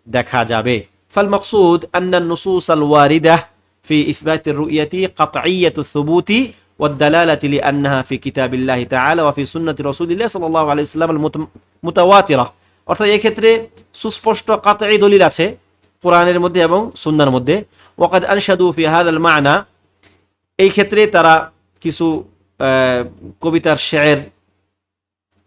দেখা যাবে। ফাল মাকসুদ আন্না নুসুস আল ওয়ারিদাহ ফি ইসবাতির রুয়াতি কাতঈয়াতুস সুবুতি ওয়াদ দালালাতি লিআন্নাহা ফি কিতাবিল্লাহি তাআলা ওয়া ফি সুন্নতি রাসূলিল্লাহ সাল্লাল্লাহু আলাইহি ওয়াসাল্লাম আল মুতাওয়াতিরা। অর্থাৎ এই ক্ষেত্রে সুস্পষ্ট কাতঈ দলিল আছে কোরআনের মধ্যে এবং সুন্নাহর মধ্যে। ওয়াকাদ আনশাদু ফি হাযাল মা'না, এই ক্ষেত্রে তারা কিছু কবিতার শের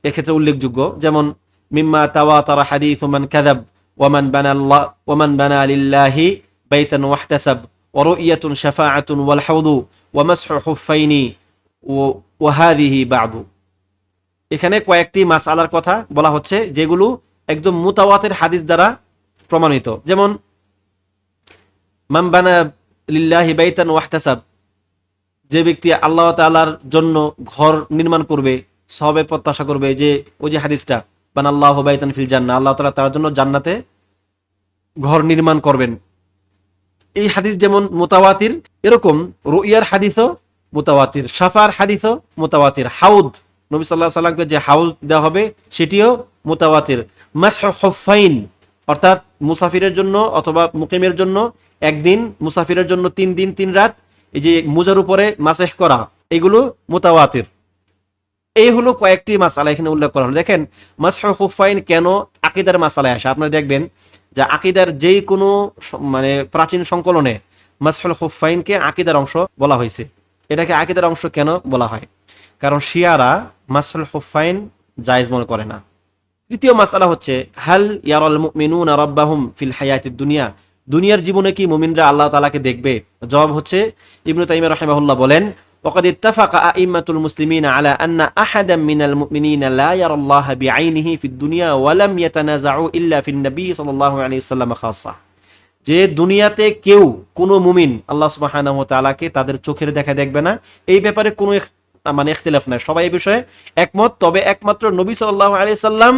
এক্ষেত্রে উল্লেখযোগ্য, যেমন মিম্মা তাওয়াতারা হাদিসু মান কাযাব ওয়ামান বানা লিল্লাহি বাইতান ওয়াহতাসাব ওয়া রু'য়াতুন শাফাআতুন ওয়াল হাউদু ওয়া মাসহু খুফাইনি ওয়া হাযিহি বা'দু। এখানে কয়েকটি মাসআলার কথা বলা হচ্ছে যেগুলো একদম মুতাওয়াতির হাদিস দ্বারা প্রমাণিত। যেমন মান বানা লিল্লাহি বাইতান ওয়াহতাসাব, যে ব্যক্তি আল্লাহ তাআলার জন্য ঘর নির্মাণ করবে, সওয়াবের প্রত্যাশা করবে, যে ওই যে হাদিসটা বানাল্লাহু বাইতান ফিল জান্নাহ, আল্লাহ তাআলা তার জন্য জান্নাতে ঘর নির্মাণ করবেন, এই হাদিস যেমন মুতাওয়াতির, এরকম রুইয়ার হাদিসও মুতাওয়াতির, শাফার হাদিসও মুতাওয়াতির, হাউদ নবী সাল্লাল্লাহু আলাইহি ওয়াসাল্লামকে যে হাউদ দেওয়া হবে সেটিও মুতাওয়াতির। মাসহু খুফাইন অর্থাৎ মুসাফিরের জন্য অথবা মুকিমের জন্য একদিন, মুসাফিরের জন্য 3 দিন 3 রাত, এই যে মুজার উপরে মাসেহ করা, এগুলো মুতাওয়াতির। এই হলো কয়েকটি মাসালা এখানে উল্লেখ করা হলো। দেখেন মাসহু খুফাইন কেন আকীদার মাসালায় আসে, আপনারা দেখবেন যে আকীদার যেই কোনো মানে প্রাচীন সংকলনে মাসহুল খুফাইনকে আকীদার অংশ বলা হয়েছে। এটাকে আকীদার অংশ কেন বলা হয়? কারণ শিয়ারা মাসহুল খুফাইন জায়েজ মনে করে না। তৃতীয় মাসালা হচ্ছে হাল ইয়ারাল মুমিনুনা রাব্বাহুম ফিল হায়াতিদ দুনিয়া, দুনিয়ার জীবনে কি মুমিনরা আল্লাহ তাআলাকে দেখবে? জবাব হচ্ছে ইবনে তাইমিয়া রাহিমাহুল্লাহ বলেন ওয়াকাদ ইত্তাফাকা আইম্মাতুল মুসলিমিনা আলা আন্না আহাদাম মিনাল মুমিনিনা লা ইয়ারাল্লাহা বিআইনিহি ফিদ দুনিয়া ওয়া লাম ইয়াতানাযাউ ইল্লা ফিন নবী সাল্লাল্লাহু আলাইহি ওয়াসাল্লাম খাসা, যে দুনিয়াতে কেউ কোনো মুমিন আল্লাহ সুবহানাহু ওয়া তাআলাকে তাদের চোখের দেখা দেখবে না, এই ব্যাপারে কোনো মানে ইখতিলাফ নাই, সবাই এই বিষয়ে একমত। তবে একমাত্র নবী সাল্লাল্লাহু আলাইহি সাল্লাম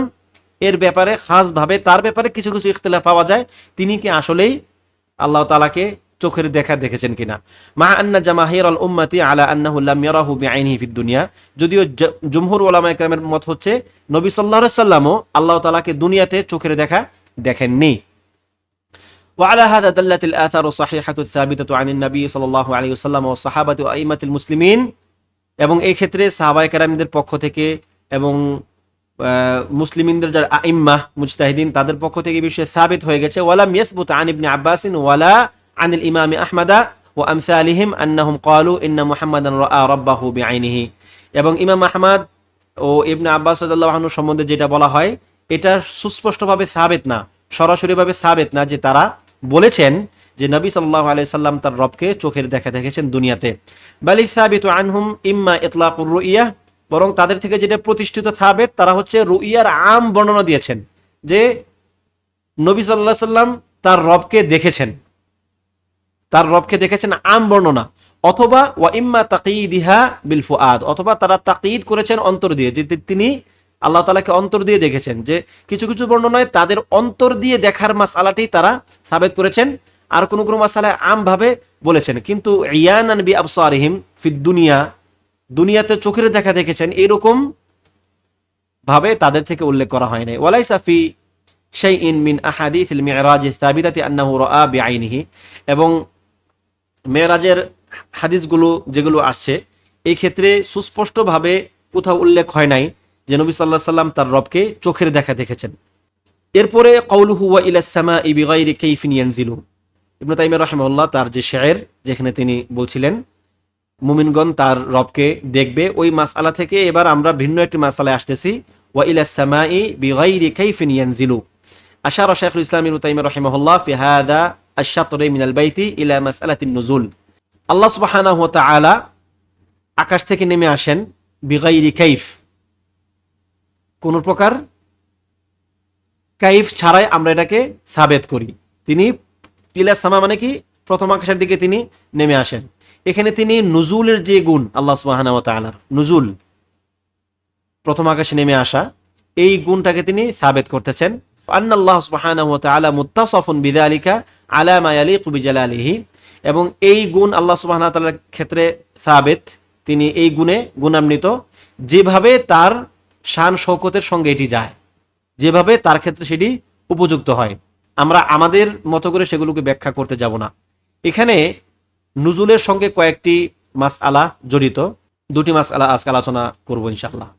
এর ব্যাপারে খাস ভাবে তার ব্যাপারে কিছু কিছু ইখতিলাফ পাওয়া যায়, তিনি কি আসলেই আল্লাহ তাআলাকে চোখের দেখা দেখেছেন কিনা। মা আন্না জামাহিরাল উম্মতি আলা আন্নাহু লাম ইয়ারাহু বিআইনিহি ফিদ দুনিয়া, যদিও জমহুর উলামায়ে কেরামের মত হচ্ছে নবী সাল্লাল্লাহু আলাইহি সাল্লামও আল্লাহ তাআলাকে দুনিয়াতে চোখের দেখা দেখেননি। وعلى هذا دلت الآثار الصحيحة الثابتة عن النبي صلى الله عليه وسلم والصحابة وأئمة المسلمين, এবং এই ক্ষেত্রে সাহাবায়ে কেরামদের পক্ষ থেকে এবং মুসলিমিনদের যারা আইম্মাহ মুজতাহিদিন তাদের পক্ষ থেকে বিষয়ে সাবিত হয়ে গেছে। ওয়ালাম ইয়াসবুত আন ইবনে আব্বাসিন ওয়ালা আনিল ইমাম আহমদা ওয়া আমসালিহিম আন্নাহুম ক্বালু ইন্না মুহাম্মাদান রাআ রাব্বাহু বিআইনিহি, এবং ইমাম আহমদ ও ইবনে আব্বাস রাদিয়াল্লাহু আনহু সম্বন্ধে যেটা বলা হয় এটা সুস্পষ্টভাবে সাবিত না, সরাসরিভাবে সাবিত না যে তারা বলেছেন যে নবী সাল্লাল্লাহু আলাইহি সাল্লাম তার রবকে চোখের দেখা দেখেছেন দুনিয়াতে। বালি সাবিতু আনহুম ইম্মা ইতলাকুর রুইয়া, বরং তাদের থেকে যেটা প্রতিষ্ঠিত সাবিত তারা হচ্ছে রুইয়ার আম বর্ণনা দিয়েছেন যে নবী সাল্লাল্লাহু আলাইহি সাল্লাম তার রবকে দেখেছেন, তার রবকে দেখেছেন আম বর্ণনা, অথবা ওয়া ইম্মা তাকয়িদিহা বিল ফুআদ, অথবা তারা তাকয়িদ করেছেন অন্তর দিয়ে, যে তিনি আল্লাহ তাআলাকে অন্তর দিয়ে দেখেছেন। যে কিছু কিছু বর্ণনায় তাদের অন্তর দিয়ে দেখার মাসআলাটি তারা সাবিত করেছেন, আর কোন কোন মাসআলায় আমভাবে বলেছেন। কিন্তু ইয়ানান বি আবসারিহিম ফিদ দুনিয়া, দুনিয়াতে চোখের দেখা দেখেছেন এরকম ভাবে তাদের থেকে উল্লেখ করা হয় নাই। ওয়ালাইসা ফি শাইইন মিন আহাদিসিল মিরাজ সাবিতাতি আন্নাহু রাআ বিআইনিহি, এবং মেরাজের হাদিসগুলো যেগুলো আসছে এই ক্ষেত্রে সুস্পষ্টভাবে কোথাও উল্লেখ হয় নাই যে নবী সাল্লাল্লাহু আলাইহি সাল্লাম তার রবকে চোখের দেখা দেখেছেন। এরপরে কওলুহু ওয়া ইলাস সামাই বিগাইরি কাইফিন ইয়ানজিলু, ইবনে তাইমিয়া রাহিমাহুল্লাহ তার যে শের যেখানে তিনি বলছিলেন মুমিনগণ তার রবকে দেখবে, ওই মাসআলা থেকে এবার আমরা ভিন্ন একটি মাসআলায় আসতেছি। ওয়া ইলাস সামাই বিগাইরি কাইফিন ইয়ানজিলু, আশারা শাইখুল ইসলাম ইবনে তাইমিয়া রাহিমাহুল্লাহ ফি হাদা আশ-শাতরি মিনাল বাইতি ইলা মাসআলাতিন নুজুল, আল্লাহ সুবহানাহু ওয়া তাআলা আকাশ থেকে নেমে আসেন বিগাইরি কাইফ, কোন প্রকার কাইফ ছাড়াই আমরা এটাকে সাবেত করি। তিনি ইলা সামা মানে কি প্রথম আকাশের দিকে তিনি নেমে আসেন, এখানে তিনি নুজুলের যে গুণ আল্লাহ সুবহানাহু ওয়া তাআলার নুজুল প্রথম আকাশে নেমে আসা, এই গুণটাকে তিনি সাবেত করতেছেন। আন্নাল্লাহ সুবহানাহু ওয়া তাআলা মুত্তাসাফুন বিযালিকা আলা মা ইয়ালিকু বিজালালিহি, এবং এই গুণ আল্লাহ সুবহানাহু ওয়া তাআলার ক্ষেত্রে সাবেত, তিনি এই গুণে গুণান্বিত যেভাবে তার শান শৌকতের সঙ্গে এটি যায়, যেভাবে তার ক্ষেত্রে সেটি উপযুক্ত হয়। আমরা আমাদের মতো করে সেগুলোকে ব্যাখ্যা করতে যাব না। এখানে নুজুলের সঙ্গে কয়েকটি মাসআলা জড়িত, দুটি মাসআলা আজকে আলোচনা করব ইনশাআল্লাহ।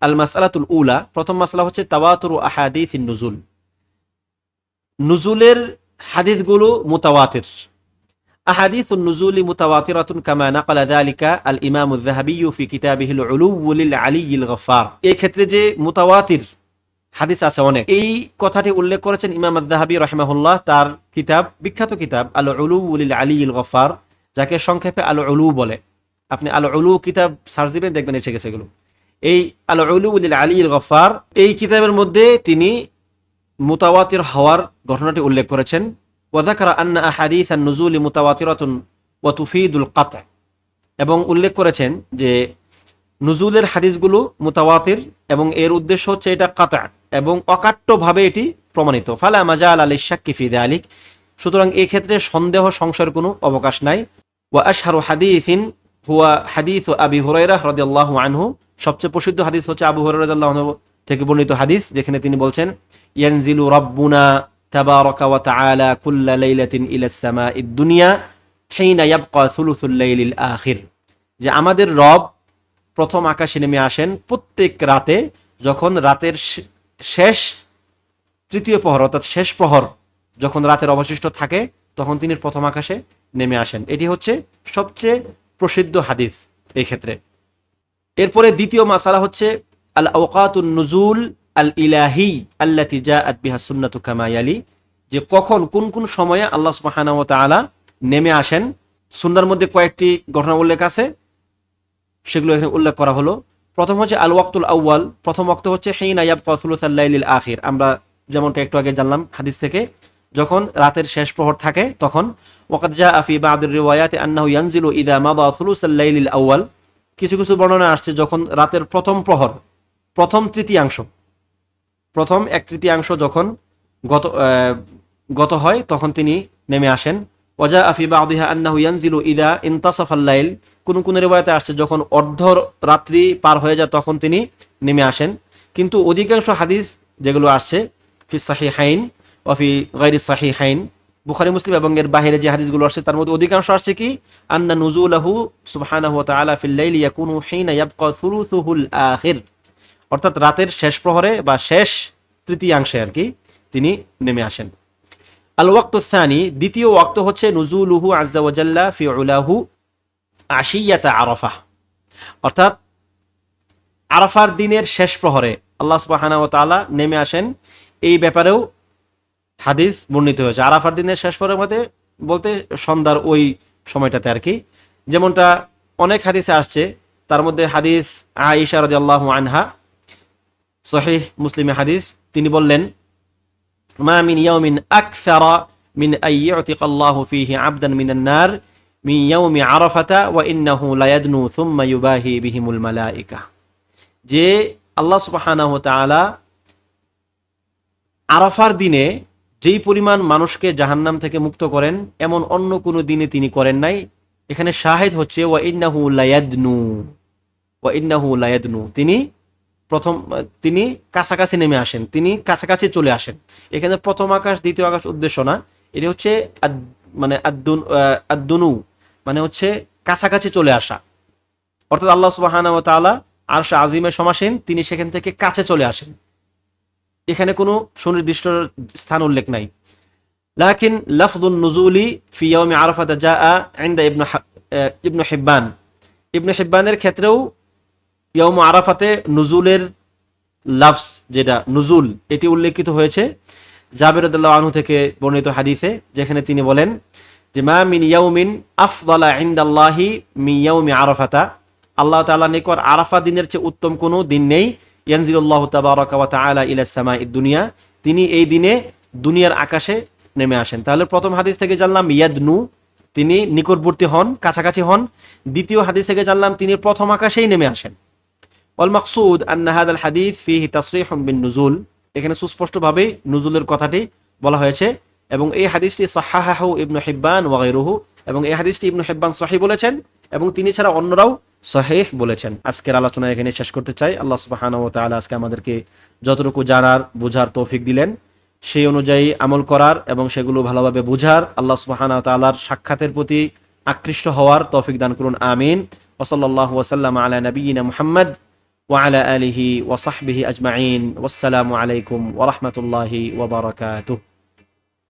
আল মাসআলাতুল উলা, প্রথম মাসআলা হচ্ছে তাওয়াতুর আহাদিসিন নুজুল, নুজুলের হাদিসগুলো মুতাওয়াতির। আহাদিসুন নুজুলি মুতাওয়াতিরাতুন কামা নাকালা যালিকা আল ইমাম আয-যাহাবী ফি কিতাবিহিল উলুউ লিল আলিয়্যিল গফফার, এই ক্ষেত্রে যে মুতাওয়াতির হাদিস আছে অনেক, এই কথাটি উল্লেখ করেছেন ইমাম আয-যাহাবী রাহিমাহুল্লাহ তার কিতাব, বিখ্যাত কিতাব আল উলুউ লিল আলিয়্যিল গফফার, যাকে সংক্ষেপে আল উলু বলে। আপনি আল উলু কিতাব সার্চ দিবেন দেখবেন এসে গেছে এগুলো। এই আল উলু লিল আলিয়্যিল গফফার এই কিতাবের মধ্যে তিনি মুতাওয়াতির হওয়ার ঘটনাটি উল্লেখ করেছেন। ওয়া যাকারা আন্না আহাদিসান নুজুলি মুতাওয়াতিরাতুন ওয়া তুফিদুল কাত', এবং উল্লেখ করেছেন যে নুজুলের হাদিসগুলো মুতাওয়াতির এবং এর উদ্দেশ্য হচ্ছে এটা কাত' এবং অকাট্যভাবে এটি প্রমাণিত। ফালা মাজাল লিশ-শাক্কি ফি যালিক, সুতরাং এই ক্ষেত্রে সন্দেহ সংশয়ের কোনো অবকাশ নাই। ওয়া আশহারু হাদিসিন হুয়া হাদিসু আবি হুরায়রা রাদিয়াল্লাহু আনহু, সবচেয়ে প্রসিদ্ধ হাদিস হচ্ছে আবু হুরায়রা রাদিয়াল্লাহু আনহু থেকে বর্ণিত হাদিস, যেখানে তিনি বলছেন ইয়ানজিলু রাব্বুনা তাবারাকা ওয়া তাআলা কুল্লা লাইলাতিন ইলাস সামাঈদ দুনিয়া হিনা ইয়াবকা সুলুসুল লাইলিল আখির, যে আমাদের রব প্রথম আকাশে নেমে আসেন প্রত্যেক রাতে, যখন রাতের শেষ তৃতীয় প্রহর অর্থাৎ শেষ প্রহর যখন রাতের অবশিষ্ট থাকে তখন তিনি প্রথম আকাশে নেমে আসেন। এটি হচ্ছে সবচেয়ে প্রসিদ্ধ হাদিস এই ক্ষেত্রে। এরপরে দ্বিতীয় মাসালা হচ্ছে আল আওকাতুন নুজুল আল ইলাহি আল্লাতি জাআত বিহা সুন্নাতু কামা ইয়ালি, যে কখন কোন কোন সময়ে আল্লাহ সুবহানাহু ওয়া তাআলা নেমে আসেন। সুন্নাহর মধ্যে কয়েকটি ঘটনা উল্লেখ আছে, সেগুলো এখানে উল্লেখ করা হলো। প্রথম হচ্ছে আল ওয়াক্তুল আউয়াল, প্রথম ওয়াক্ত হচ্ছে হিনা ইয়াবকা সুলুসাল লাইলিল আখির, আমরা যেমনটা একটু আগে জানলাম হাদিস থেকে, যখন রাতের শেষ প্রহর থাকে তখন। ওয়াকাদ জাআ ফি বা'দির রিওয়ায়াতি আন্নাহু ইয়ানজিলু ইযা মাদা সুলুসাল লাইলিল আউয়াল, কিছু কিছু বর্ণনা আসছে যখন রাতের প্রথম প্রহর, প্রথম তৃতীয়াংশ, প্রথম এক তৃতীয়াংশ যখন গত হয় তখন তিনি নেমে আসেন। ওয়াজা আফি বা'দিহা আন্নাহু ইয়ানজিলু ইযা ইনতাসাফাল লাইল, কোন কোন রিওয়ায়াতে আসছে যখন অর্ধ রাত্রি পার হয়ে যায় তখন তিনি নেমে আসেন। কিন্তু অধিকাংশ হাদিস যেগুলো আসছে ফি সাহিহাইন ওয়া ফি গায়রি সাহিহাইন, বুখারী মুসলিম এবং এর বাইরে যে হাদিসগুলো আসছে তার মধ্যে অধিকাংশ আসছে কি আন্না নুজুলাহু সুবহানাহু ওয়া তাআলা ফিল লাইলি ইয়াকুনু হিনা ইয়াবকা সুলুসুহুল আখির, অর্থাৎ রাতের শেষ প্রহরে বা শেষ তৃতীয়াংশে আর কি তিনি নেমে আসেন। আল ওয়াক্তু সানি, দ্বিতীয় ওয়াক্ত হচ্ছে নুজুলুহু আযজা ওয়া জাল্লা ফি উলাহু আশিয়াতা আরাফা, অর্থাৎ আরাফার দিনের শেষ প্রহরে আল্লাহ সুবহানাহু ওয়া তাআলা নেমে আসেন। এই ব্যাপারেও হাদিস বর্ণিত হয়েছে। আরাফার দিনের শেষ প্রহরের মধ্যে বলতে সন্ধ্যার ওই সময়টাতে আর কি, যেমনটা অনেক হাদিসে আসছে। তার মধ্যে হাদিস আয়েশা রাদিয়াল্লাহু আনহা, সহিহ মুসলিমে হাদিস, তিনি বললেন মা মিন ইয়াউমিন আকসারা মিন আইয়ুতিকাল্লাহু ফীহি আবদান মিনান নার মিন ইয়াউমি আরাফাতা ওয়া ইন্নাহু লায়াদনু সুম্মা ইউবাহি বিহিমুল মালায়েকা, যে আল্লাহ সুবহানাহু ওয়া তাআলা আরাফার দিনে যেই পরিমাণ মানুষকে জাহান্নাম থেকে মুক্ত করেন এমন অন্য কোনো দিনে তিনি করেন নাই। এখানে শাহিদ হচ্ছে ওয়া ইন্নাহু লায়াদনু, ওয়া ইন্নাহু লায়াদনু, তিনি কাছাকাছি নেমে আসেন, তিনি কাছাকাছি চলে আসেন। এখানে প্রথম আকাশ দ্বিতীয় আকাশ উদ্দেশ্য না, এটি হচ্ছে মানে আদদুনু, মানে হচ্ছে কাছাকাছি চলে আসা, অর্থাৎ আল্লাহ সুবহানাহু ওয়া তাআলা আরশ আজিমের সমাসীন, তিনি সেখান থেকে কাছে চলে আসেন। এখানে কোনো সুনির্দিষ্ট স্থান উল্লেখ নাই। লাকিন লাফযুন নুজুলি ফি ইয়াউমি আরাফাত জাআ ইনদা ইবনে হিব্বান, ইবনে হিব্বানের ক্ষেত্রেও ইয়াউম আরাফাতে নুজুলের লাফজ, যেটা নুজুল, এটি উল্লেখিত হয়েছে জাবের রাদিয়াল্লাহু আনহু থেকে বর্ণিত হাদিসে, যেখানে তিনি বলেন যে মা মিন ইয়াউমিন আফদালা ইনদাল্লাহি মিন ইয়াউমি আরাফাতা, আল্লাহ তাআলার নিকট আরাফা দিনের চেয়ে উত্তম কোনো দিন নেই। ইয়ানজিলুল্লাহু তাবারাকা ওয়া তাআলা ইলাস সামাঈদ দুনিয়া, তিনি এই দিনে দুনিয়ার আকাশে নেমে আসেন। তাহলে প্রথম হাদিস থেকে জানলাম ইয়াদনু, তিনি নিকটবর্তী হন, কাছাকাছি হন। দ্বিতীয় হাদিস থেকে জানলাম তিনি প্রথম আকাশেই নেমে আসেন। ওয়াল মাকসুদ আন্না হাদাল হাদিস ফীহি তাসরিহুম বিন নুজুল, এখানে সুস্পষ্টভাবে নুজুলের কথাটি বলা হয়েছে এবং এই হাদিসটি সাহাহাহু ইবনে হিব্বান ওয়া গায়রুহু, এবং এই হাদিসটি ইবনে হিব্বান সহিহ বলেছেন এবং তিনি ছাড়া অন্যরাও সহিহ বলেছেন। আজকের আলোচনা এখানে শেষ করতে চাই। আল্লাহ সুবহানাহু ওয়া তাআলা আজকে আমাদেরকে যতটুকু জানার বুঝার তৌফিক দিলেন সেই অনুযায়ী আমল করার এবং সেগুলো ভালোভাবে বুঝার, আল্লাহ সুবহানাহু ওয়া তাআলার সাক্ষাতের প্রতি আকৃষ্ট হওয়ার তৌফিক দান করুন, আমিন। ওয়া সাল্লাল্লাহু ওয়া সাল্লামা আলা নাবিয়িনা মুহাম্মদ ওয়া আলা আলিহি ওয়া সাহবিহি আজমাইন। ওয়াসসালামু আলাইকুম ওয়া রাহমাতুল্লাহি ওয়া বারাকাতুহু।